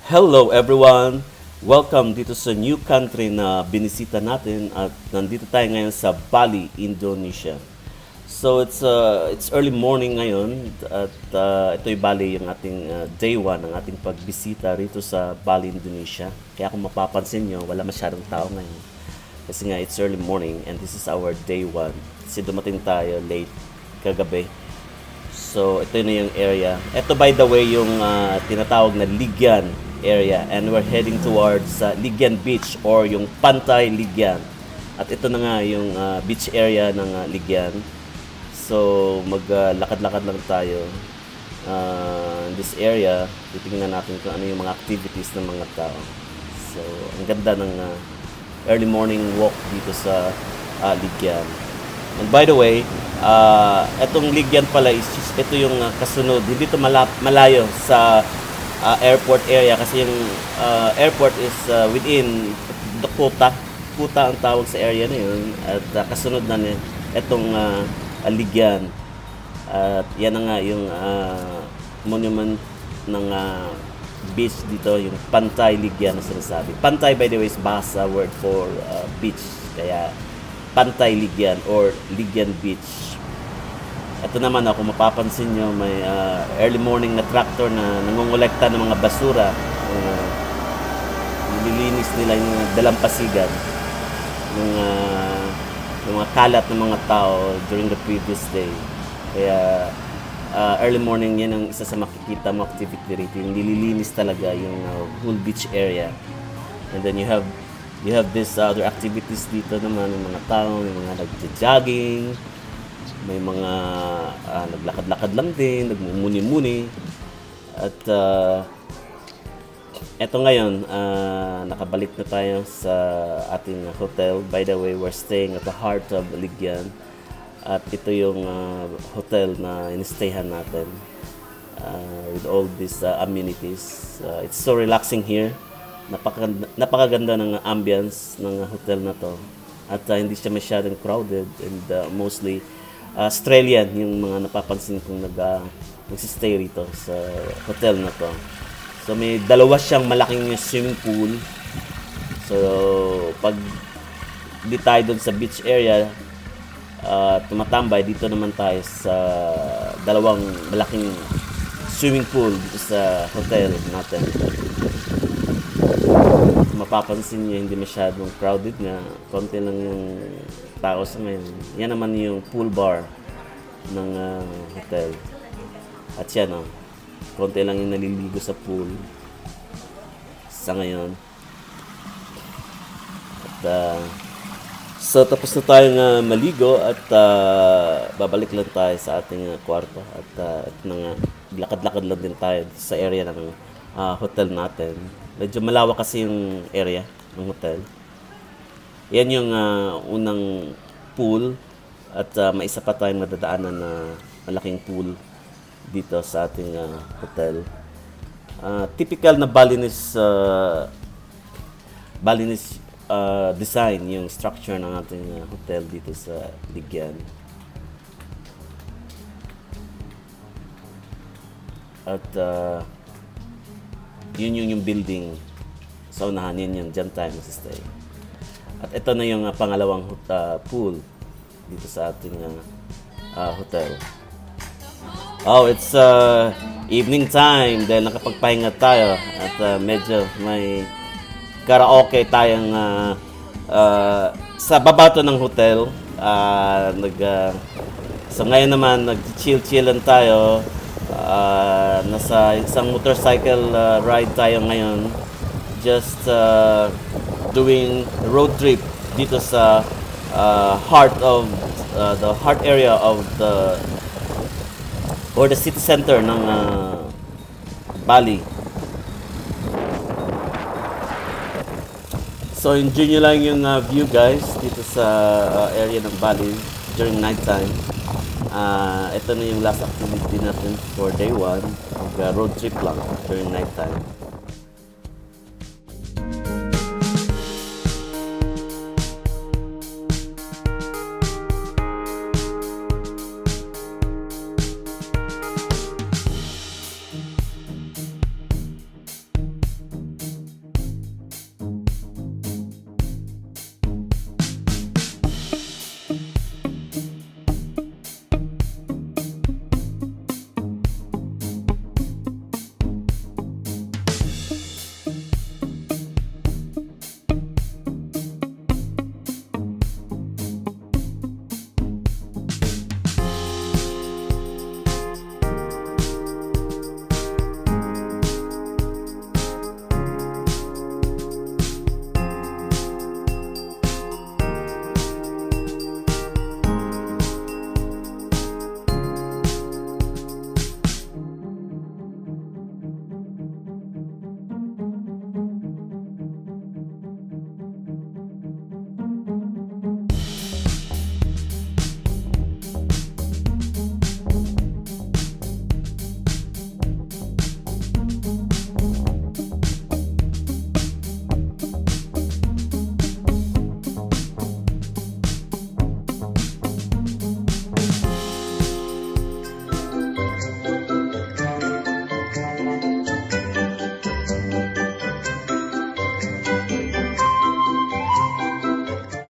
Hello everyone! Welcome dito sa new country na binisita natin at nandito tayo ngayon sa Bali, Indonesia. So it's early morning ngayon at ito'y Bali yung ating day 1 ng ating pagbisita rito sa Bali, Indonesia. Kaya kung mapapansin nyo, wala masyadong tao ngayon. Kasi nga it's early morning and this is our day 1. Kasi dumating tayo late kagabi. So ito na yung area. Ito by the way yung tinatawag na Ligyan area and we're heading towards Ligyan Beach or yung Pantai Ligyan. At ito na nga yung beach area ng Ligyan. So maglakad-lakad lang tayo in this area. Titingnan natin kung ano yung mga activities ng mga tao. So ang ganda ng early morning walk dito sa Ligyan. And by the way, etong Ligyan pala is ito yung kasunod. Hindi ito malayo sa airport area kasi yung airport is within the Kuta. Kuta ang tawag sa area na yun. At kasunod na itong Ligyan. At yan na nga yung monument ng beach dito, yung Pantai Ligyan na sinasabi. Pantai by the way is Bahasa word for beach. Kaya Pantai Ligyan or Ligyan Beach. Ito naman kung mapapansin nyo, may early morning na tractor na nangongolekta ng mga basura. Nililinis nila yung dalampasigan ng mga kalat ng mga tao during the previous day. Kaya early morning yan ang isa sa makikita mo activity rito. Yung nililinis talaga yung whole beach area. And then you have these other activities dito naman, ng mga tao, may mga nagja-jogging, may mga naglakad-lakad lang din, nagmumuni-muni. At eto ngayon, nakabalik na tayo sa ating hotel. By the way, we're staying at the heart of Ligyan. At ito yung hotel na in-stayhan natin with all these amenities. It's so relaxing here. Napakaganda ng ambience ng hotel na to. At hindi siya masyadong crowded and mostly Australian yung mga napapansin kong nagsistay rito sa hotel na to. So may dalawa siyang malaking swimming pool. So pag di tayo doon sa beach area tumatambay, dito naman tayo sa dalawang malaking swimming pool dito sa hotel natin. Mapapansin niyo hindi masyadong crowded nga, konti lang yung tao sa ngayon. Yan naman yung pool bar ng hotel. At yan konti lang yung naliligo sa pool sa ngayon. At so tapos na tayong maligo at babalik lang tayo sa ating kwarto. At ito na nga, lakad-lakad lang din tayo sa area ng hotel natin. Medyo malawak kasi yung area ng hotel. Yan yung unang pool at may isa pa tayong madadaanan na malaking pool dito sa ating hotel. Typical na Balinese design yung structure ng ating hotel dito sa Ligyan. At yun yung building sa unahan, yun dyan tayo magsistay. At ito na yung pangalawang pool dito sa ating hotel. It's evening time dahil nakapagpahinga tayo at medyo may karaoke tayong sa baba to ng hotel. So ngayon naman nag-chill-chillan tayo. Nasa isang motorcycle ride tayo ngayon, just doing road trip dito sa the heart area of the city center ng Bali. So enjoy nyo lang yung view guys dito sa area ng Bali during night time. Ito na yung last activity natin for day 1. Road trip lang during night time.